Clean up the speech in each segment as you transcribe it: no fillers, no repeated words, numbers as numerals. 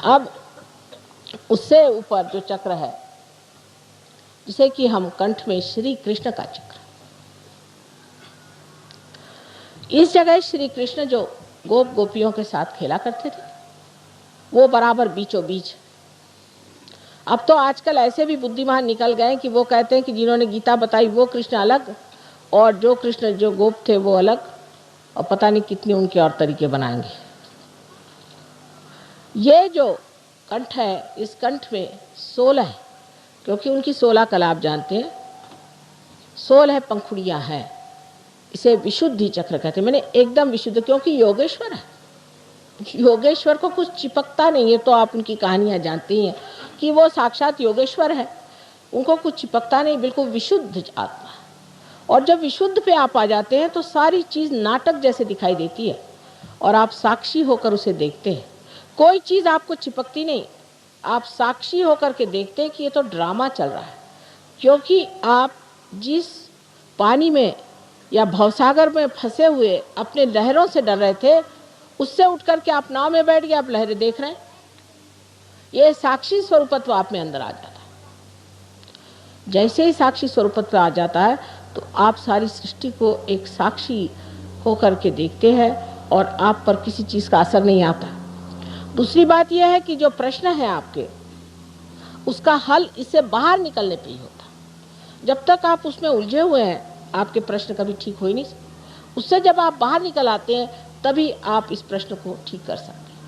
अब उससे ऊपर जो चक्र है, जिसे कि हम कंठ में श्री कृष्ण का चक्र, इस जगह श्री कृष्ण जो गोप गोपियों के साथ खेला करते थे वो बराबर बीचों बीच। अब तो आजकल ऐसे भी बुद्धिमान निकल गए कि वो कहते हैं कि जिन्होंने गीता बताई वो कृष्ण अलग और जो कृष्ण जो गोप थे वो अलग, और पता नहीं कितने उनके और तरीके बनाएंगे। ये जो कंठ है, इस कंठ में 16, क्योंकि उनकी 16 कला आप जानते हैं, 16 पंखुड़ियां हैं। इसे विशुद्धि चक्र कहते हैं, मैंने एकदम विशुद्ध, क्योंकि योगेश्वर है। योगेश्वर को कुछ चिपकता नहीं है। तो आप उनकी कहानियां जानती हैं कि वो साक्षात योगेश्वर है, उनको कुछ चिपकता नहीं, बिल्कुल विशुद्ध आत्मा। और जब विशुद्ध पे आप आ जाते हैं तो सारी चीज़ नाटक जैसे दिखाई देती है और आप साक्षी होकर उसे देखते हैं। कोई चीज़ आपको चिपकती नहीं, आप साक्षी होकर के देखते हैं कि ये तो ड्रामा चल रहा है। क्योंकि आप जिस पानी में या भवसागर में फंसे हुए अपने लहरों से डर रहे थे, उससे उठ करके आप नाव में बैठ गए, आप लहरें देख रहे हैं। ये साक्षी स्वरूपत्व आप में अंदर आ जाता है। जैसे ही साक्षी स्वरूपत्व आ जाता है तो आप सारी सृष्टि को एक साक्षी होकर के देखते हैं और आप पर किसी चीज़ का असर नहीं आता। दूसरी बात यह है कि जो प्रश्न है आपके, उसका हल इससे बाहर निकलने पे ही होता। जब तक आप उसमें उलझे हुए हैं आपके प्रश्न कभी ठीक हो ही नहीं सकते। उससे जब आप बाहर निकल आते हैं तभी आप इस प्रश्न को ठीक कर सकते हैं।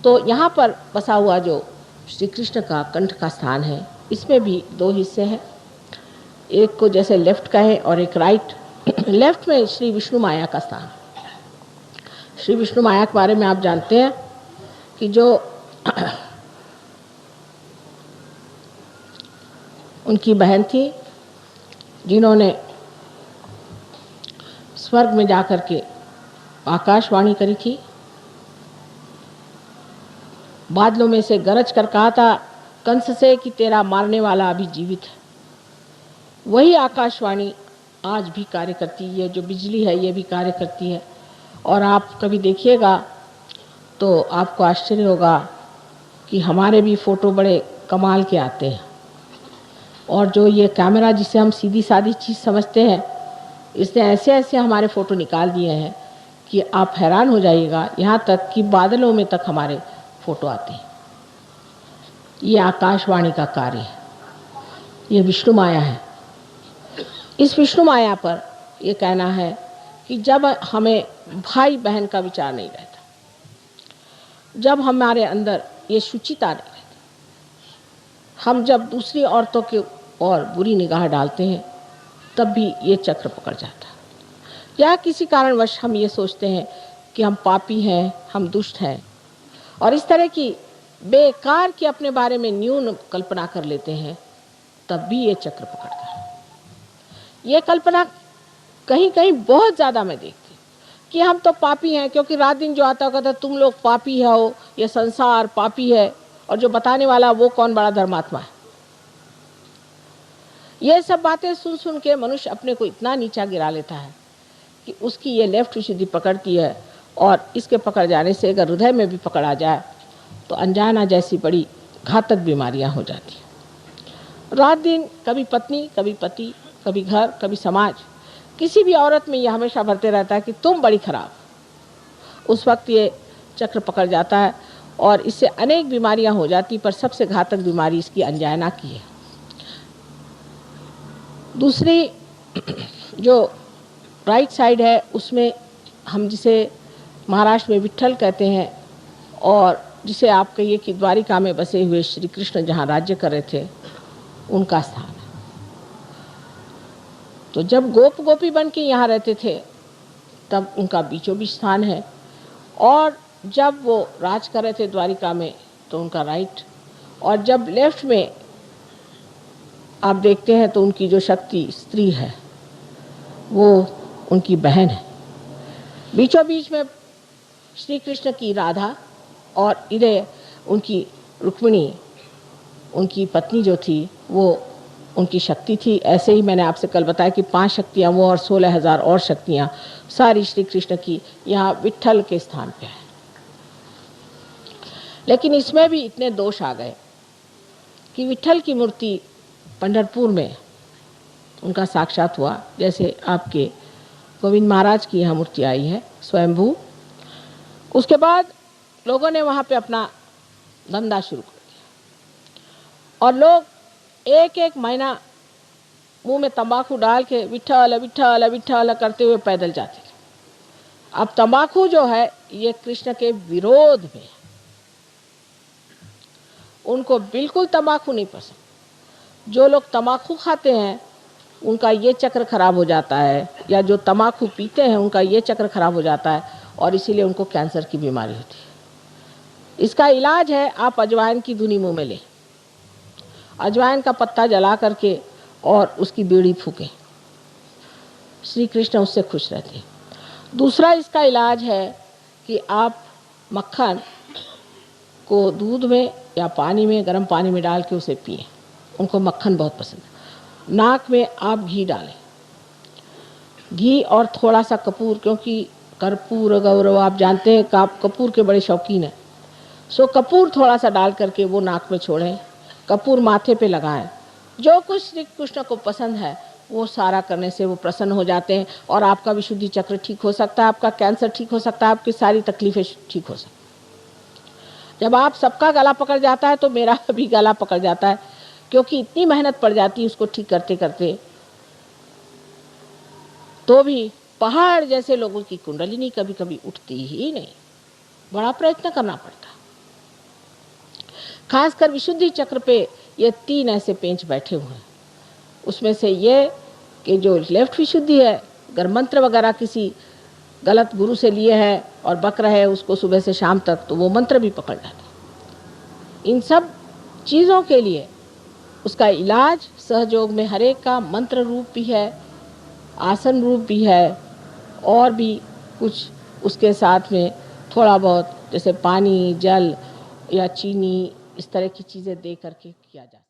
तो यहाँ पर बसा हुआ जो श्री कृष्ण का कंठ का स्थान है, इसमें भी 2 हिस्से हैं। एक को जैसे लेफ्ट का है और एक राइट। लेफ्ट में श्री विष्णु माया का स्थान। श्री विष्णु माया के बारे में आप जानते हैं कि जो उनकी बहन थी, जिन्होंने स्वर्ग में जाकर के आकाशवाणी करी थी, बादलों में से गरज कर कहा था कंस से कि तेरा मारने वाला अभी जीवित है। वही आकाशवाणी आज भी कार्य करती है। जो बिजली है ये भी कार्य करती है। और आप कभी देखिएगा तो आपको आश्चर्य होगा कि हमारे भी फ़ोटो बड़े कमाल के आते हैं। और जो ये कैमरा जिसे हम सीधी सादी चीज़ समझते हैं, इसने ऐसे ऐसे हमारे फ़ोटो निकाल दिए हैं कि आप हैरान हो जाइएगा। यहाँ तक कि बादलों में तक हमारे फ़ोटो आते हैं। ये आकाशवाणी का कार्य है, ये विष्णु माया है। इस विष्णु माया पर ये कहना है कि जब हमें भाई बहन का विचार नहीं रहता, जब हमारे अंदर ये शुचिता नहीं रहती, हम जब दूसरी औरतों के और बुरी निगाह डालते हैं, तब भी ये चक्र पकड़ जाता है। या किसी कारणवश हम ये सोचते हैं कि हम पापी हैं, हम दुष्ट हैं, और इस तरह की बेकार की अपने बारे में न्यून कल्पना कर लेते हैं, तब भी ये चक्र पकड़ता है। ये कल्पना कहीं कहीं बहुत ज़्यादा मैं देखती हूँ कि हम तो पापी हैं, क्योंकि रात दिन जो आता कहता तुम लोग पापी हो, ये संसार पापी है, और जो बताने वाला वो कौन बड़ा धर्मात्मा है। ये सब बातें सुन सुन के मनुष्य अपने को इतना नीचा गिरा लेता है कि उसकी ये लेफ्ट विशुद्धि पकड़ती है, और इसके पकड़ जाने से अगर हृदय में भी पकड़ आ जाए तो अनजाना जैसी बड़ी घातक बीमारियां हो जाती हैं। रात दिन कभी पत्नी, कभी पति, कभी घर, कभी समाज, किसी भी औरत में ये हमेशा भरते रहता है कि तुम बड़ी खराब। उस वक्त ये चक्र पकड़ जाता है और इससे अनेक बीमारियां हो जाती, पर सबसे घातक बीमारी इसकी अनजाना की है। दूसरी जो राइट साइड है, उसमें हम जिसे महाराष्ट्र में विट्ठल कहते हैं, और जिसे आप कहिए कि द्वारिका में बसे हुए श्री कृष्ण जहाँ राज्य कर रहे थे, उनका स्थान है। तो जब गोप गोपी बन के यहाँ रहते थे तब उनका बीचों बीच स्थान है, और जब वो राज कर रहे थे द्वारिका में तो उनका राइट, और जब लेफ्ट में आप देखते हैं तो उनकी जो शक्ति स्त्री है वो उनकी बहन है। बीचों बीच में श्री कृष्ण की राधा, और इधर उनकी रुक्मिणी, उनकी पत्नी जो थी वो उनकी शक्ति थी। ऐसे ही मैंने आपसे कल बताया कि 5 शक्तियाँ वो और 16,000 और शक्तियाँ सारी श्री कृष्ण की यहाँ विट्ठल के स्थान पे है। लेकिन इसमें भी इतने दोष आ गए कि विट्ठल की मूर्ति पंढरपुर में उनका साक्षात हुआ, जैसे आपके गोविंद महाराज की यहाँ मूर्ति आई है स्वयंभू। उसके बाद लोगों ने वहाँ पे अपना धंधा शुरू कर दिया और लोग एक एक महीना मुंह में तंबाकू डाल के विट्ठल विट्ठल विट्ठल करते हुए पैदल जाते थे। अब तंबाकू जो है ये कृष्ण के विरोध में, उनको बिल्कुल तंबाकू नहीं पसंद। जो लोग तंबाकू खाते हैं उनका ये चक्र खराब हो जाता है, या जो तंबाकू पीते हैं उनका ये चक्र खराब हो जाता है और इसीलिए उनको कैंसर की बीमारी होती है। इसका इलाज है आप अजवाइन की धुनी मुंह में लें, अजवाइन का पत्ता जला करके और उसकी बीड़ी फूकें, श्री कृष्ण उससे खुश रहते हैं। दूसरा इसका इलाज है कि आप मक्खन को दूध में या पानी में, गर्म पानी में डाल के उसे पिएं, उनको मक्खन बहुत पसंद है। नाक में आप घी डालें, घी और थोड़ा सा कपूर, क्योंकि कर्पूर गौरव आप जानते हैं कि आप कपूर के बड़े शौकीन हैं, सो कपूर थोड़ा सा डाल करके वो नाक में छोड़ें, कपूर माथे पे लगाएं। जो कुछ श्री कृष्ण को पसंद है वो सारा करने से वो प्रसन्न हो जाते हैं और आपका विशुद्धि चक्र ठीक हो सकता है, आपका कैंसर ठीक हो सकता है, आपकी सारी तकलीफें ठीक हो सकती। जब आप सबका गला पकड़ जाता है तो मेरा भी गला पकड़ जाता है, क्योंकि इतनी मेहनत पड़ जाती है उसको ठीक करते करते, तो भी पहाड़ जैसे लोगों की कुंडलिनी कभी कभी उठती ही नहीं, बड़ा प्रयत्न करना पड़ता। खासकर विशुद्धि चक्र पे ये 3 ऐसे पेंच बैठे हुए हैं। उसमें से ये कि जो लेफ्ट विशुद्धि है, अगर मंत्र वगैरह किसी गलत गुरु से लिए हैं और बक रहे हैं उसको सुबह से शाम तक, तो वो मंत्र भी पकड़ जाते। इन सब चीज़ों के लिए उसका इलाज सहयोग में हर एक का मंत्र रूप भी है, आसन रूप भी है, और भी कुछ उसके साथ में थोड़ा बहुत जैसे पानी, जल या चीनी, इस तरह की चीज़ें दे करके किया जाता है।